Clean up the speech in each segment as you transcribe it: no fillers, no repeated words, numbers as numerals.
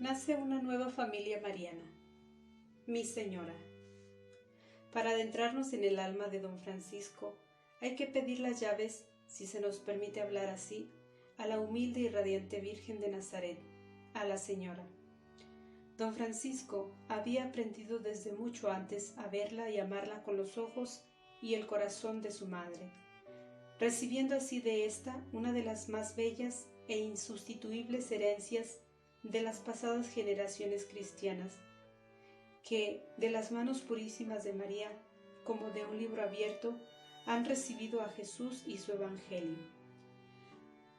nace una nueva familia mariana, Mi Señora. Para adentrarnos en el alma de don Francisco, hay que pedir las llaves, si se nos permite hablar así, a la humilde y radiante Virgen de Nazaret, a la Señora. Don Francisco había aprendido desde mucho antes a verla y amarla con los ojos y el corazón de su madre, recibiendo así de ésta una de las más bellas e insustituibles herencias de las pasadas generaciones cristianas, que de las manos purísimas de María, como de un libro abierto, han recibido a Jesús y su Evangelio.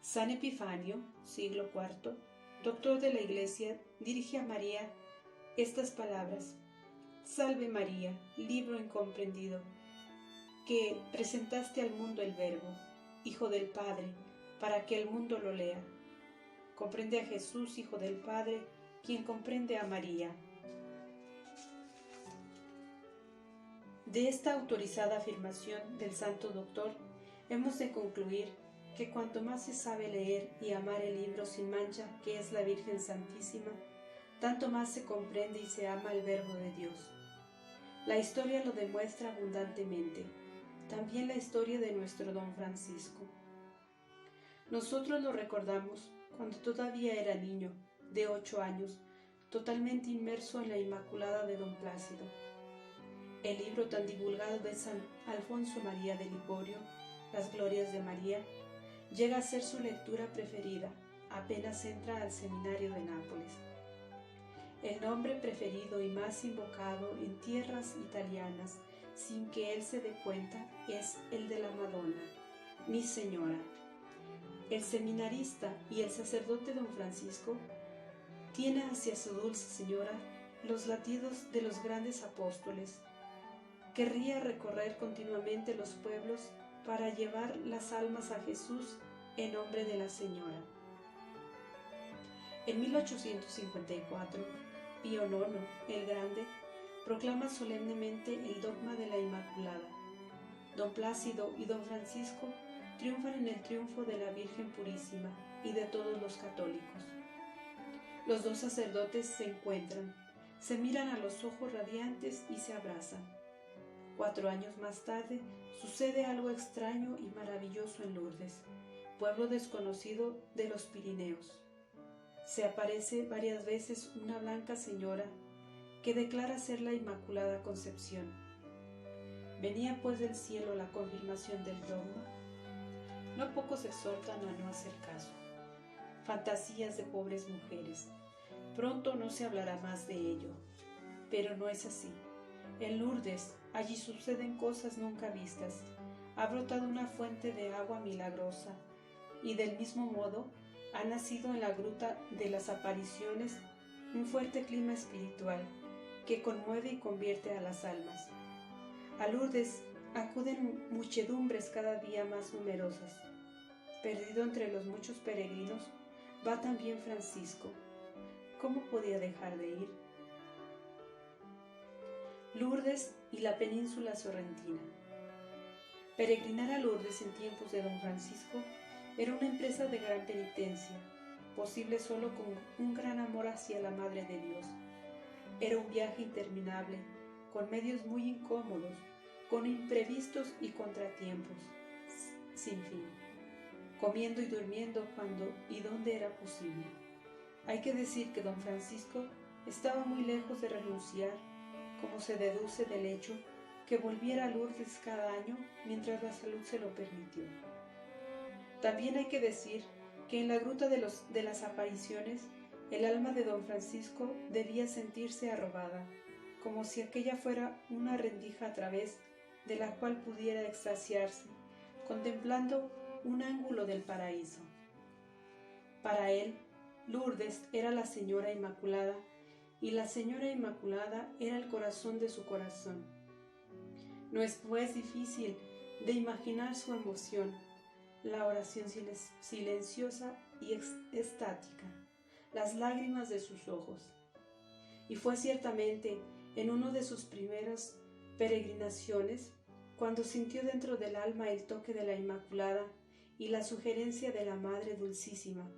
San Epifanio, siglo IV, doctor de la Iglesia, dirige a María estas palabras: Salve María, libro incomprendido, que presentaste al mundo el Verbo, Hijo del Padre, para que el mundo lo lea. Comprende a Jesús, Hijo del Padre, quien comprende a María. De esta autorizada afirmación del Santo Doctor, hemos de concluir que cuanto más se sabe leer y amar el libro sin mancha que es la Virgen Santísima, tanto más se comprende y se ama el Verbo de Dios. La historia lo demuestra abundantemente, también la historia de nuestro don Francisco. Nosotros lo recordamos cuando todavía era niño, de 8 años, totalmente inmerso en la Inmaculada de don Plácido. El libro tan divulgado de San Alfonso María de Ligorio, Las Glorias de María, llega a ser su lectura preferida apenas entra al seminario de Nápoles. El nombre preferido y más invocado en tierras italianas, sin que él se dé cuenta, es el de la Madonna, Mi Señora. El seminarista y el sacerdote don Francisco tiene hacia su dulce Señora los latidos de los grandes apóstoles. Querría recorrer continuamente los pueblos para llevar las almas a Jesús en nombre de la Señora. En 1854, Pío IX, el Grande, proclama solemnemente el dogma de la Inmaculada. Don Plácido y don Francisco triunfan en el triunfo de la Virgen Purísima y de todos los católicos. Los dos sacerdotes se encuentran, se miran a los ojos radiantes y se abrazan. 4 años más tarde sucede algo extraño y maravilloso en Lourdes, pueblo desconocido de los Pirineos. Se aparece varias veces una blanca señora que declara ser la Inmaculada Concepción. Venía pues del cielo la confirmación del dogma. No pocos exhortan a no hacer caso. Fantasías de pobres mujeres. Pronto no se hablará más de ello. Pero no es así. En Lourdes, allí suceden cosas nunca vistas. Ha brotado una fuente de agua milagrosa y del mismo modo ha nacido en la gruta de las apariciones un fuerte clima espiritual que conmueve y convierte a las almas. A Lourdes acuden muchedumbres cada día más numerosas. Perdido entre los muchos peregrinos, va también Francisco. ¿Cómo podía dejar de ir? Lourdes y la península sorrentina. Peregrinar a Lourdes en tiempos de don Francisco era una empresa de gran penitencia, posible solo con un gran amor hacia la Madre de Dios. Era un viaje interminable, con medios muy incómodos, con imprevistos y contratiempos, sin fin, comiendo y durmiendo cuando y donde era posible. Hay que decir que don Francisco estaba muy lejos de renunciar, como se deduce del hecho, que volviera a Lourdes cada año mientras la salud se lo permitió. También hay que decir que en la gruta de las apariciones, el alma de don Francisco debía sentirse arrobada, como si aquella fuera una rendija a través de la cual pudiera extasiarse, contemplando un ángulo del paraíso. Para él, Lourdes era la Señora Inmaculada, y la Señora Inmaculada era el corazón de su corazón. No es pues difícil de imaginar su emoción, la oración silenciosa y estática, las lágrimas de sus ojos. Y fue ciertamente en uno de sus primeras peregrinaciones cuando sintió dentro del alma el toque de la Inmaculada y la sugerencia de la Madre Dulcísima,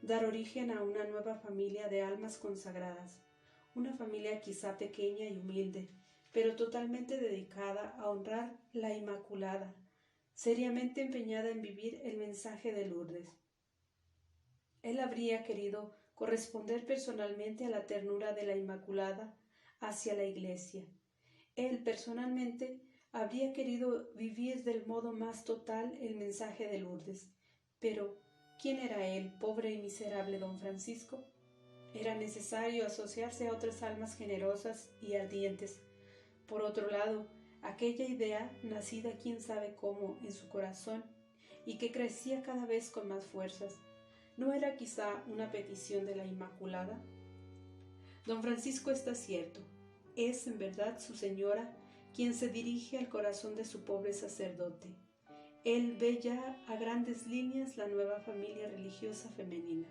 dar origen a una nueva familia de almas consagradas, una familia quizá pequeña y humilde, pero totalmente dedicada a honrar la Inmaculada, seriamente empeñada en vivir el mensaje de Lourdes. Él habría querido corresponder personalmente a la ternura de la Inmaculada hacia la Iglesia. Él personalmente habría querido vivir del modo más total el mensaje de Lourdes. Pero, ¿quién era él, pobre y miserable don Francisco? Era necesario asociarse a otras almas generosas y ardientes. Por otro lado, aquella idea, nacida quién sabe cómo en su corazón, y que crecía cada vez con más fuerzas, ¿no era quizá una petición de la Inmaculada? Don Francisco está cierto. Es en verdad su señora quien se dirige al corazón de su pobre sacerdote. Él ve ya a grandes líneas la nueva familia religiosa femenina.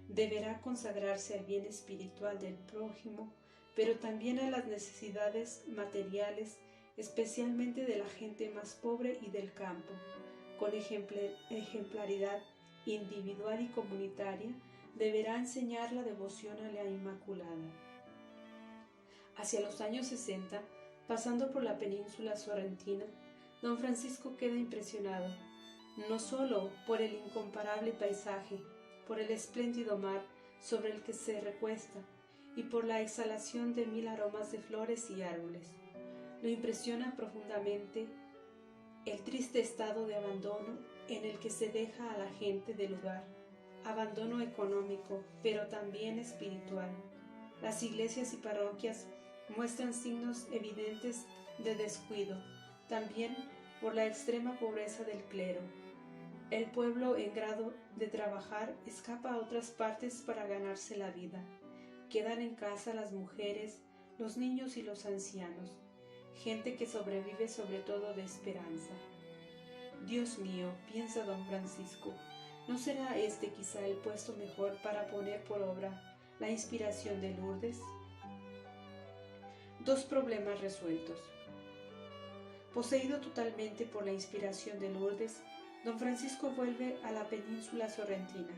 Deberá consagrarse al bien espiritual del prójimo, pero también a las necesidades materiales, especialmente de la gente más pobre y del campo, con ejemplaridad individual y comunitaria. Deberá enseñar la devoción a la Inmaculada. Hacia los años 60, pasando por la península sorrentina, don Francisco queda impresionado, no solo por el incomparable paisaje, por el espléndido mar sobre el que se recuesta y por la exhalación de 1000 aromas de flores y árboles. Lo impresiona profundamente el triste estado de abandono en el que se deja a la gente del lugar, abandono económico, pero también espiritual. Las iglesias y parroquias muestran signos evidentes de descuido, también por la extrema pobreza del clero. El pueblo, en grado de trabajar, escapa a otras partes para ganarse la vida. Quedan en casa las mujeres, los niños y los ancianos, gente que sobrevive sobre todo de esperanza. Dios mío, piensa don Francisco, ¿no será este quizá el puesto mejor para poner por obra la inspiración de Lourdes? Dos problemas resueltos. Poseído totalmente por la inspiración de Lourdes, don Francisco vuelve a la península sorrentina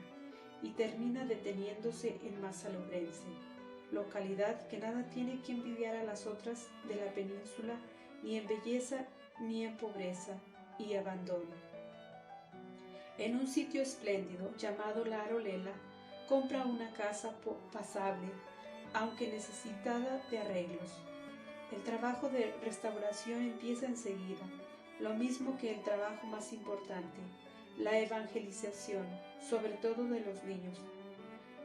y termina deteniéndose en Masalobrense, localidad que nada tiene que envidiar a las otras de la península, ni en belleza ni en pobreza y abandono. En un sitio espléndido llamado La Arolela, compra una casa pasable, aunque necesitada de arreglos. El trabajo de restauración empieza enseguida, lo mismo que el trabajo más importante, la evangelización, sobre todo de los niños.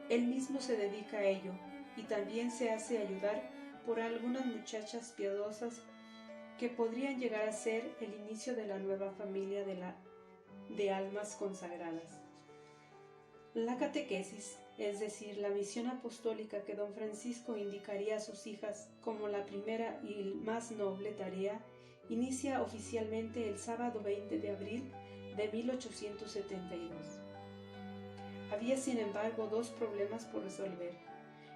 Él mismo se dedica a ello y también se hace ayudar por algunas muchachas piadosas que podrían llegar a ser el inicio de la nueva familia de almas consagradas. La catequesis, es decir, la misión apostólica que don Francisco indicaría a sus hijas como la primera y más noble tarea, inicia oficialmente el sábado 20 de abril de 1872. Había, sin embargo, dos problemas por resolver: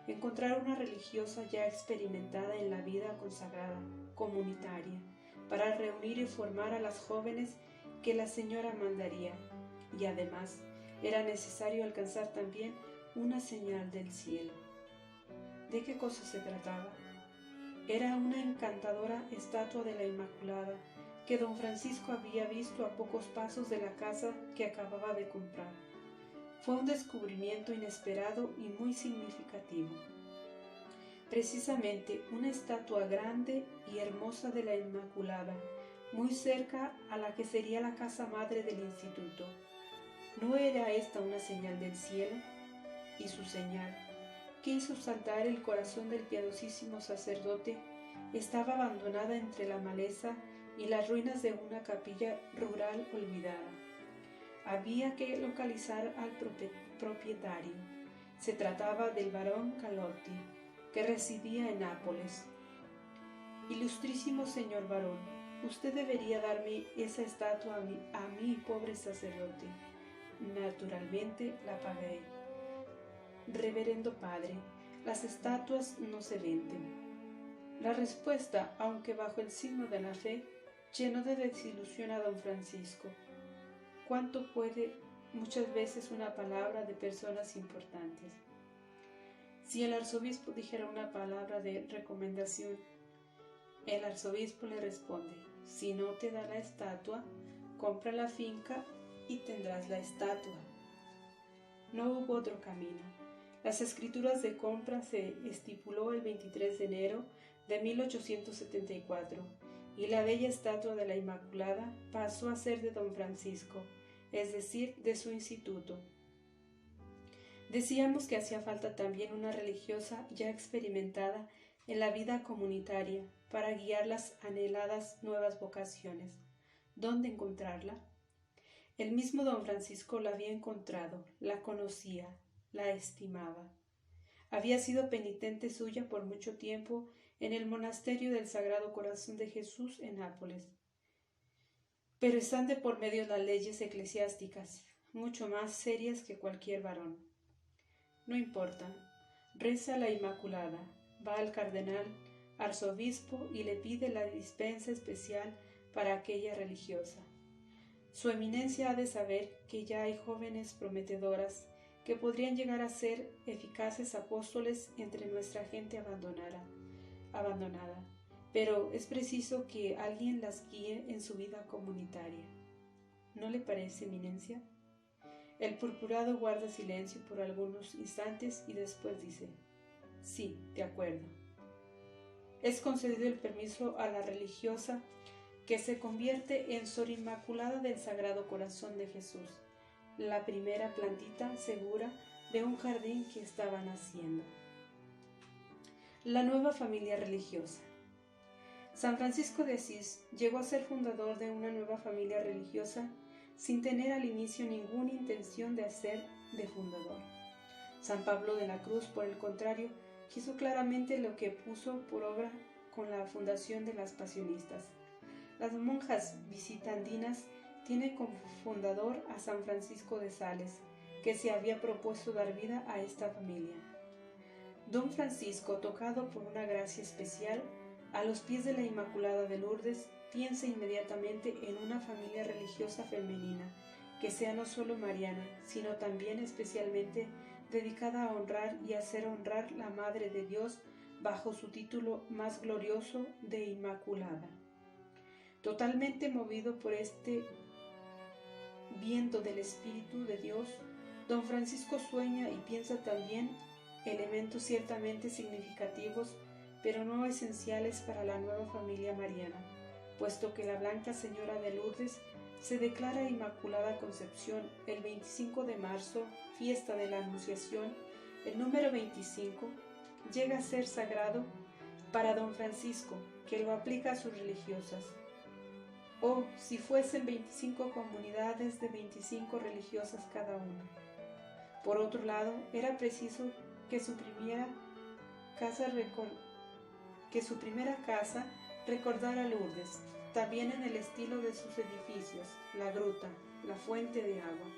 encontrar una religiosa ya experimentada en la vida consagrada, comunitaria, para reunir y formar a las jóvenes que la señora mandaría, y además era necesario alcanzar también una señal del cielo. ¿De qué cosa se trataba? Era una encantadora estatua de la Inmaculada que don Francisco había visto a pocos pasos de la casa que acababa de comprar. Fue un descubrimiento inesperado y muy significativo. Precisamente una estatua grande y hermosa de la Inmaculada, muy cerca a la que sería la casa madre del instituto. ¿No era esta una señal del cielo? Y su señal, que hizo saltar el corazón del piadosísimo sacerdote, estaba abandonada entre la maleza y las ruinas de una capilla rural olvidada. Había que localizar al propietario. Se trataba del barón Calotti, que residía en Nápoles. Ilustrísimo señor barón, usted debería darme esa estatua a mí, pobre sacerdote. Naturalmente la pagué. Reverendo padre, las estatuas no se venden. La respuesta, aunque bajo el signo de la fe, llenó de desilusión a don Francisco. ¿Cuánto puede muchas veces una palabra de personas importantes. Si el arzobispo dijera una palabra de recomendación, el arzobispo le responde: si no te da la estatua, compra la finca y tendrás la estatua. No hubo otro camino. Las escrituras de compra se estipuló el 23 de enero de 1874 y la bella estatua de la Inmaculada pasó a ser de don Francisco, es decir, de su instituto. Decíamos que hacía falta también una religiosa ya experimentada en la vida comunitaria para guiar las anheladas nuevas vocaciones. ¿Dónde encontrarla? El mismo don Francisco la había encontrado, la conocía, la estimaba. Había sido penitente suya por mucho tiempo en el monasterio del Sagrado Corazón de Jesús en Nápoles. Pero están de por medio las leyes eclesiásticas, mucho más serias que cualquier varón. No importa, reza a la Inmaculada, va al cardenal, arzobispo y le pide la dispensa especial para aquella religiosa. Su eminencia ha de saber que ya hay jóvenes prometedoras que podrían llegar a ser eficaces apóstoles entre nuestra gente abandonada, pero es preciso que alguien las guíe en su vida comunitaria. ¿No le parece, eminencia? El purpurado guarda silencio por algunos instantes y después dice: sí, de acuerdo. Es concedido el permiso a la religiosa, que se convierte en Sor Inmaculada del Sagrado Corazón de Jesús, la primera plantita segura de un jardín que estaba naciendo. La nueva familia religiosa. San Francisco de Asís llegó a ser fundador de una nueva familia religiosa sin tener al inicio ninguna intención de hacer de fundador. San Pablo de la Cruz, por el contrario, quiso claramente lo que puso por obra con la fundación de las Pasionistas. Las monjas visitandinas tienen como fundador a San Francisco de Sales, que se había propuesto dar vida a esta familia. Don Francisco, tocado por una gracia especial, a los pies de la Inmaculada de Lourdes, piensa inmediatamente en una familia religiosa femenina, que sea no solo mariana, sino también especialmente dedicada a honrar y hacer honrar la Madre de Dios bajo su título más glorioso de Inmaculada. Totalmente movido por este viento del Espíritu de Dios, don Francisco sueña y piensa también elementos ciertamente significativos, pero no esenciales para la nueva familia mariana, puesto que la Blanca Señora de Lourdes se declara Inmaculada Concepción el 25 de marzo, fiesta de la Anunciación. El número 25 llega a ser sagrado para don Francisco, que lo aplica a sus religiosas. Oh, si fuesen 25 comunidades de 25 religiosas cada una. Por otro lado, era preciso que su primera casa recordara Lourdes, también en el estilo de sus edificios, la gruta, la fuente de agua,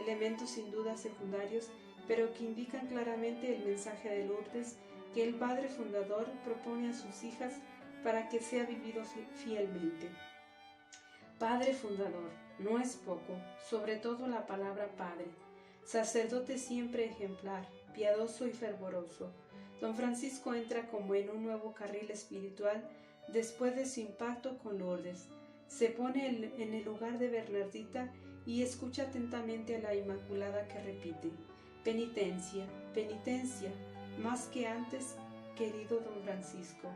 elementos sin duda secundarios, pero que indican claramente el mensaje de Lourdes que el Padre Fundador propone a sus hijas para que sea vivido fielmente. Padre Fundador, no es poco, sobre todo la palabra Padre, sacerdote siempre ejemplar, piadoso y fervoroso. Don Francisco entra como en un nuevo carril espiritual después de su impacto con Lourdes. Se pone en el lugar de Bernardita y escucha atentamente a la Inmaculada que repite: penitencia, penitencia, más que antes, querido don Francisco.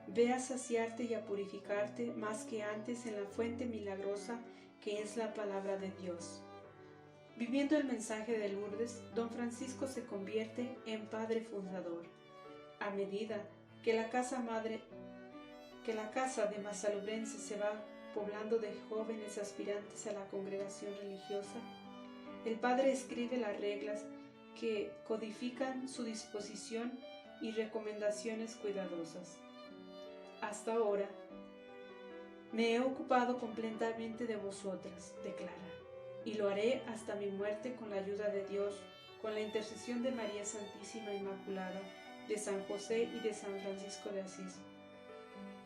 Ve a saciarte y a purificarte más que antes en la fuente milagrosa que es la palabra de Dios. Viviendo el mensaje de Lourdes, don Francisco se convierte en Padre Fundador. A medida que la casa de Masalubrense se va poblando de jóvenes aspirantes a la congregación religiosa, el Padre escribe las reglas que codifican su disposición y recomendaciones cuidadosas. Hasta ahora me he ocupado completamente de vosotras, declara, y lo haré hasta mi muerte con la ayuda de Dios, con la intercesión de María Santísima Inmaculada, de San José y de San Francisco de Asís,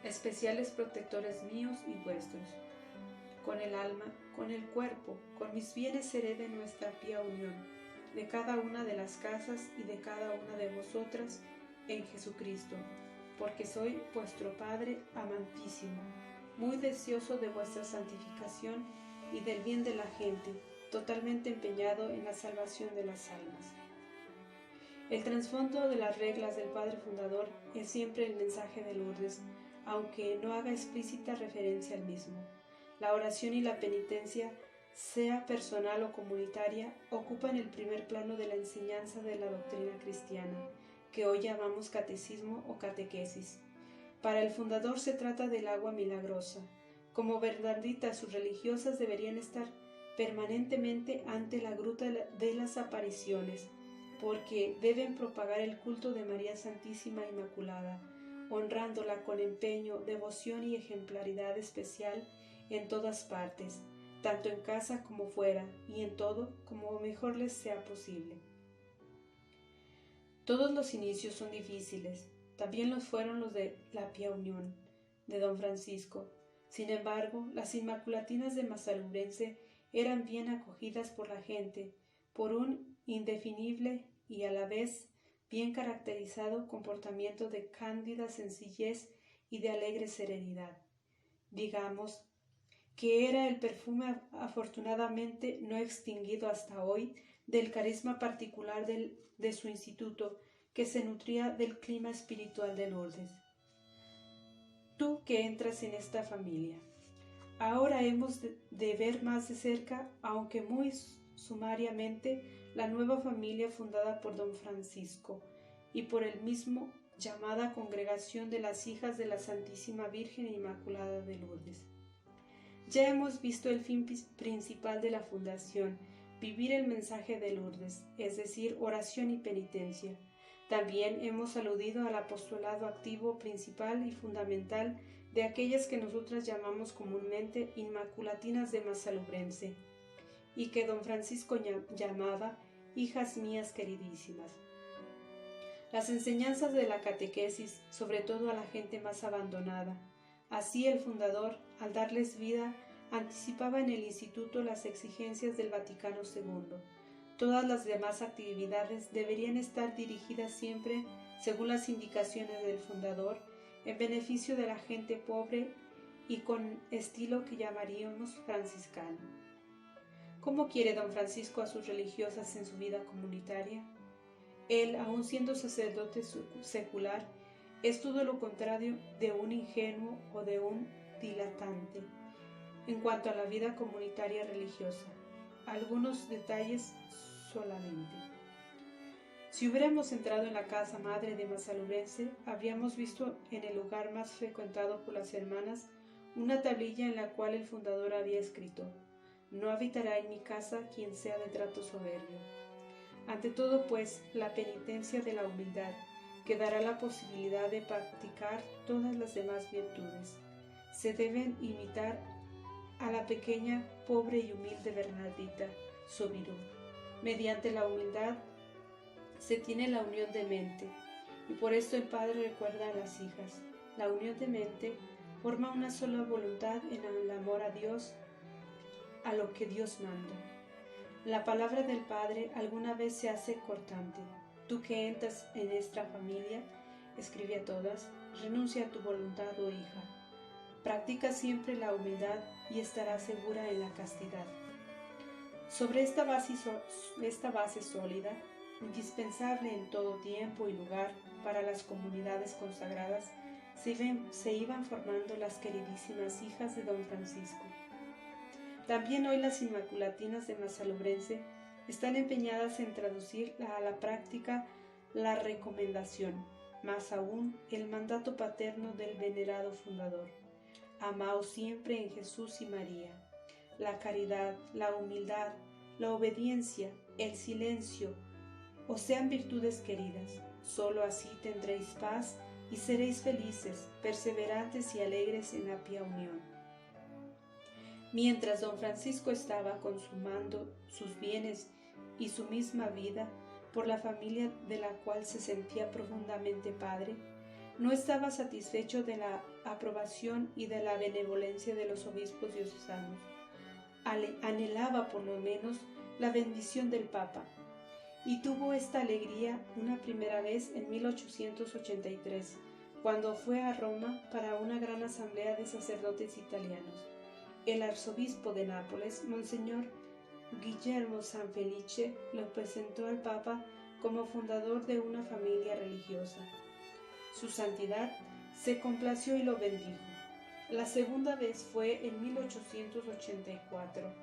especiales protectores míos y vuestros. con el alma, con el cuerpo, con mis bienes seré de nuestra pía unión, de cada una de las casas y de cada una de vosotras en Jesucristo, porque soy vuestro Padre amantísimo, muy deseoso de vuestra santificación y del bien de la gente, totalmente empeñado en la salvación de las almas. El trasfondo de las reglas del Padre Fundador es siempre el mensaje de Lourdes, aunque no haga explícita referencia al mismo. La oración y la penitencia, sea personal o comunitaria, ocupan el primer plano de la enseñanza de la doctrina cristiana, que hoy llamamos catecismo o catequesis. Para el fundador se trata del agua milagrosa. Como Bernarditas, sus religiosas deberían estar permanentemente ante la gruta de las apariciones, porque deben propagar el culto de María Santísima Inmaculada, honrándola con empeño, devoción y ejemplaridad especial en todas partes, tanto en casa como fuera, y en todo como mejor les sea posible. Todos los inicios son difíciles, también los fueron los de la Pía Unión, de don Francisco. Sin embargo, las Inmaculatinas de Massalurense eran bien acogidas por la gente, por un indefinible y a la vez bien caracterizado comportamiento de cándida sencillez y de alegre serenidad. Digamos que era el perfume afortunadamente no extinguido hasta hoy del carisma particular de su instituto, que se nutría del clima espiritual de Lourdes. Tú que entras en esta familia, ahora hemos de ver más de cerca, aunque muy sumariamente, la nueva familia fundada por don Francisco y por él mismo, llamada Congregación de las Hijas de la Santísima Virgen Inmaculada de Lourdes. Ya hemos visto el fin principal de la fundación, vivir el mensaje de Lourdes, es decir, oración y penitencia. También hemos aludido al apostolado activo principal y fundamental de aquellas que nosotras llamamos comúnmente Inmaculatinas de Massalurense, y que don Francisco llamaba hijas mías queridísimas. Las enseñanzas de la catequesis, sobre todo a la gente más abandonada. Así el fundador, al darles vida, anticipaba en el instituto las exigencias del Vaticano II. Todas las demás actividades deberían estar dirigidas siempre, según las indicaciones del fundador, en beneficio de la gente pobre y con estilo que llamaríamos franciscano. ¿Cómo quiere don Francisco a sus religiosas en su vida comunitaria? Él, aun siendo sacerdote secular, es todo lo contrario de un ingenuo o de un dilatante. En cuanto a la vida comunitaria religiosa, algunos detalles solamente. Si hubiéramos entrado en la casa madre de Massalurense, habríamos visto en el lugar más frecuentado por las hermanas una tablilla en la cual el fundador había escrito: «No habitará en mi casa quien sea de trato soberbio». Ante todo, pues, la penitencia de la humildad, que dará la posibilidad de practicar todas las demás virtudes. Se deben imitar a la pequeña, pobre y humilde Bernardita Soubirous. Mediante la humildad se tiene la unión de mente, y por esto el Padre recuerda a las hijas. La unión de mente forma una sola voluntad en el amor a Dios, a lo que Dios manda. La palabra del Padre alguna vez se hace cortante. Tú que entras en esta familia, escribe a todas, renuncia a tu voluntad, oh hija. Practica siempre la humildad y estarás segura en la castidad. Sobre esta base sólida, indispensable en todo tiempo y lugar para las comunidades consagradas, se iban formando las queridísimas hijas de don Francisco. También hoy las Inmaculatinas de Massalurense están empeñadas en traducir a la práctica la recomendación, más aún el mandato paterno del venerado fundador. Amaos siempre en Jesús y María. La caridad, la humildad, la obediencia, el silencio, os sean virtudes queridas. Solo así tendréis paz y seréis felices, perseverantes y alegres en la pía unión. Mientras don Francisco estaba consumando sus bienes y su misma vida por la familia de la cual se sentía profundamente padre, no estaba satisfecho de la aprobación y de la benevolencia de los obispos diocesanos. Anhelaba por lo menos la bendición del Papa, y tuvo esta alegría una primera vez en 1883, cuando fue a Roma para una gran asamblea de sacerdotes italianos. El arzobispo de Nápoles, Monseñor Guillermo Sanfelice, lo presentó al Papa como fundador de una familia religiosa. Su santidad se complació y lo bendijo. La segunda vez fue en 1884,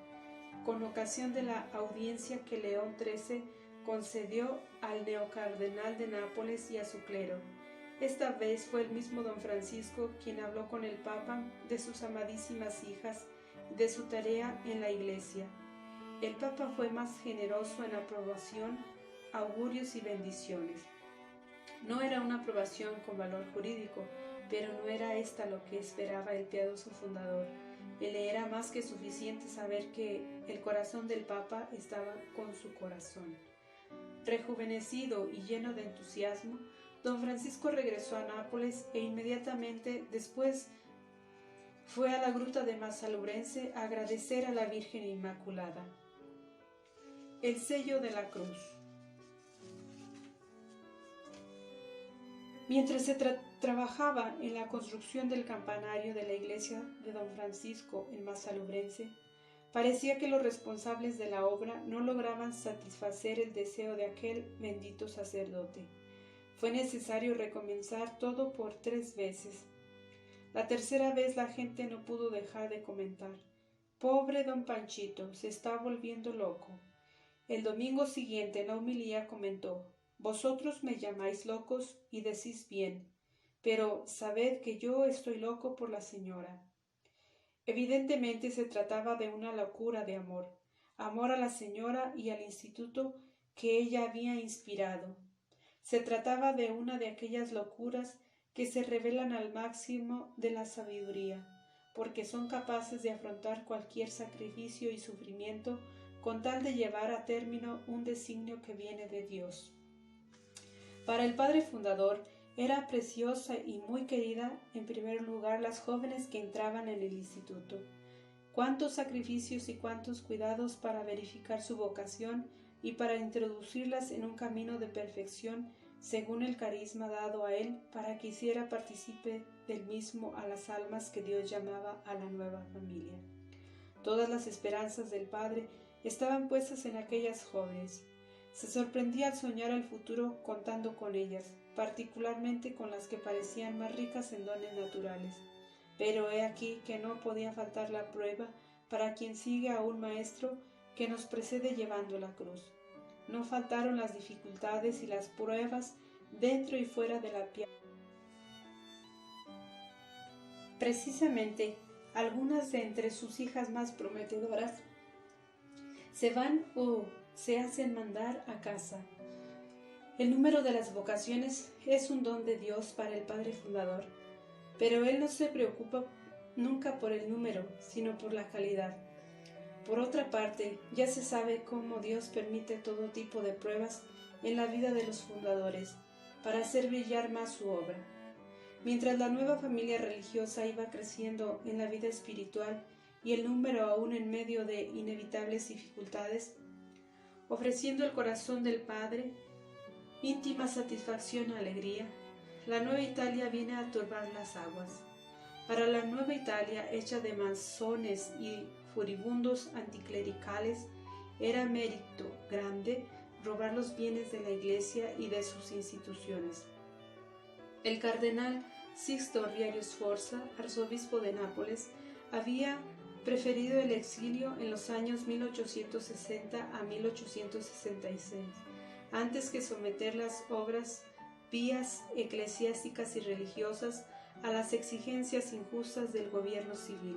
con ocasión de la audiencia que León XIII concedió al neocardenal de Nápoles y a su clero. Esta vez fue el mismo don Francisco quien habló con el Papa de sus amadísimas hijas y de su tarea en la Iglesia. El Papa fue más generoso en aprobación, augurios y bendiciones. No era una aprobación con valor jurídico, pero no era esta lo que esperaba el piadoso fundador. Le era más que suficiente saber que el corazón del Papa estaba con su corazón. Rejuvenecido y lleno de entusiasmo, don Francisco regresó a Nápoles e inmediatamente después fue a la gruta de Massalubrense a agradecer a la Virgen Inmaculada. El sello de la cruz. Mientras se trabajaba en la construcción del campanario de la iglesia de don Francisco en Massalubrense, parecía que los responsables de la obra no lograban satisfacer el deseo de aquel bendito sacerdote. Fue necesario recomenzar todo por 3 veces. La tercera vez la gente no pudo dejar de comentar: «Pobre don Panchito, se está volviendo loco». El domingo siguiente en la homilía comentó: «Vosotros me llamáis locos y decís bien, pero sabed que yo estoy loco por la señora». Evidentemente se trataba de una locura de amor a la señora y al instituto que ella había inspirado. Se trataba de una de aquellas locuras que se revelan al máximo de la sabiduría, porque son capaces de afrontar cualquier sacrificio y sufrimiento con tal de llevar a término un designio que viene de Dios. Para el padre fundador era preciosa y muy querida, en primer lugar, las jóvenes que entraban en el instituto. Cuántos sacrificios y cuántos cuidados para verificar su vocación y para introducirlas en un camino de perfección según el carisma dado a él para que hiciera partícipe del mismo a las almas que Dios llamaba a la nueva familia. Todas las esperanzas del padre estaban puestas en aquellas jóvenes. Se sorprendía al soñar el futuro contando con ellas, particularmente con las que parecían más ricas en dones naturales. Pero he aquí que no podía faltar la prueba para quien sigue a un maestro que nos precede llevando la cruz. No faltaron las dificultades y las pruebas dentro y fuera de la piedra. Precisamente, algunas de entre sus hijas más prometedoras se van o se hacen mandar a casa. El número de las vocaciones es un don de Dios para el Padre Fundador, pero Él no se preocupa nunca por el número, sino por la calidad. Por otra parte, ya se sabe cómo Dios permite todo tipo de pruebas en la vida de los fundadores para hacer brillar más su obra. Mientras la nueva familia religiosa iba creciendo en la vida espiritual y el número aún en medio de inevitables dificultades, ofreciendo el corazón del Padre, íntima satisfacción y alegría, la Nueva Italia viene a turbar las aguas. Para la Nueva Italia, hecha de masones y furibundos anticlericales, era mérito grande robar los bienes de la Iglesia y de sus instituciones. El cardenal Sixto Riario Sforza, arzobispo de Nápoles, había preferido el exilio en los años 1860 a 1866, antes que someter las obras pías, eclesiásticas y religiosas a las exigencias injustas del gobierno civil.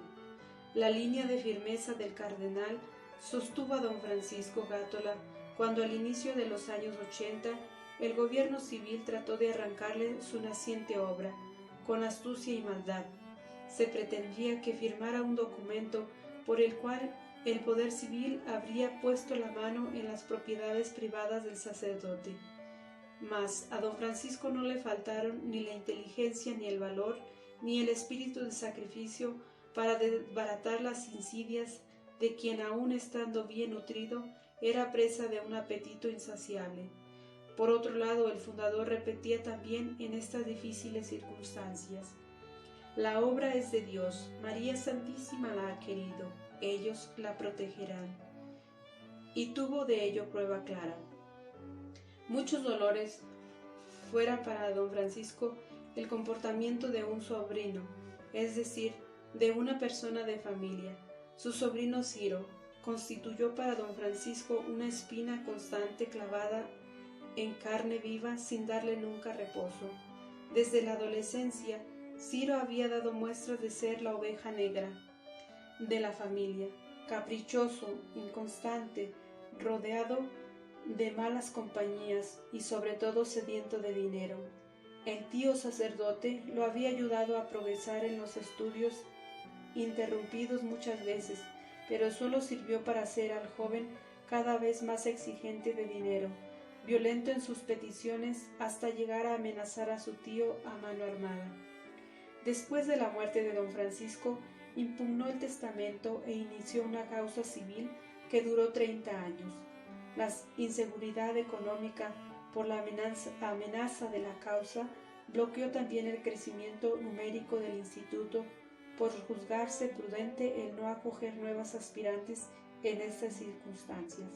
La línea de firmeza del cardenal sostuvo a don Francisco Gátola cuando al inicio de los años 80 el gobierno civil trató de arrancarle su naciente obra, con astucia y maldad. Se pretendía que firmara un documento por el cual el poder civil habría puesto la mano en las propiedades privadas del sacerdote. Mas a don Francisco no le faltaron ni la inteligencia ni el valor ni el espíritu de sacrificio para desbaratar las insidias de quien, aun estando bien nutrido, era presa de un apetito insaciable. Por otro lado, el fundador repetía también en estas difíciles circunstancias: la obra es de Dios, María Santísima la ha querido, ellos la protegerán. Y tuvo de ello prueba clara. Muchos dolores fuera para don Francisco el comportamiento de un sobrino, es decir, de una persona de familia. Su sobrino Ciro constituyó para don Francisco una espina constante clavada en carne viva sin darle nunca reposo. Desde la adolescencia, Ciro había dado muestras de ser la oveja negra de la familia, caprichoso, inconstante, rodeado de malas compañías y sobre todo sediento de dinero. El tío sacerdote lo había ayudado a progresar en los estudios, interrumpidos muchas veces, pero solo sirvió para hacer al joven cada vez más exigente de dinero, violento en sus peticiones, hasta llegar a amenazar a su tío a mano armada. Después de la muerte de don Francisco, impugnó el testamento e inició una causa civil que duró 30 años. La inseguridad económica por la amenaza de la causa bloqueó también el crecimiento numérico del instituto, por juzgarse prudente el no acoger nuevas aspirantes en estas circunstancias.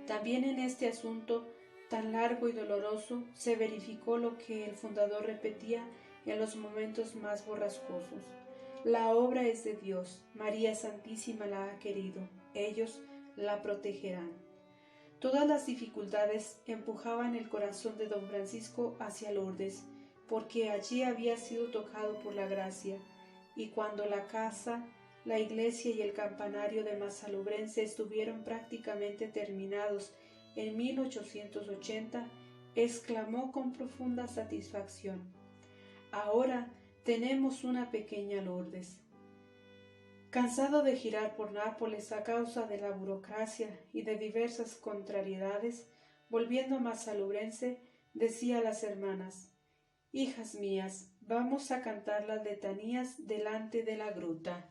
También en este asunto tan largo y doloroso se verificó lo que el fundador repetía en los momentos más borrascosos: la obra es de Dios, María Santísima la ha querido, ellos la protegerán. Todas las dificultades empujaban el corazón de don Francisco hacia Lourdes, porque allí había sido tocado por la gracia, y cuando la casa, la iglesia y el campanario de Masalubrense estuvieron prácticamente terminados en 1880, exclamó con profunda satisfacción: ahora tenemos una pequeña Lourdes. Cansado de girar por Nápoles a causa de la burocracia y de diversas contrariedades, volviendo a Masalubrense, decía a las hermanas: hijas mías, vamos a cantar las letanías delante de la gruta.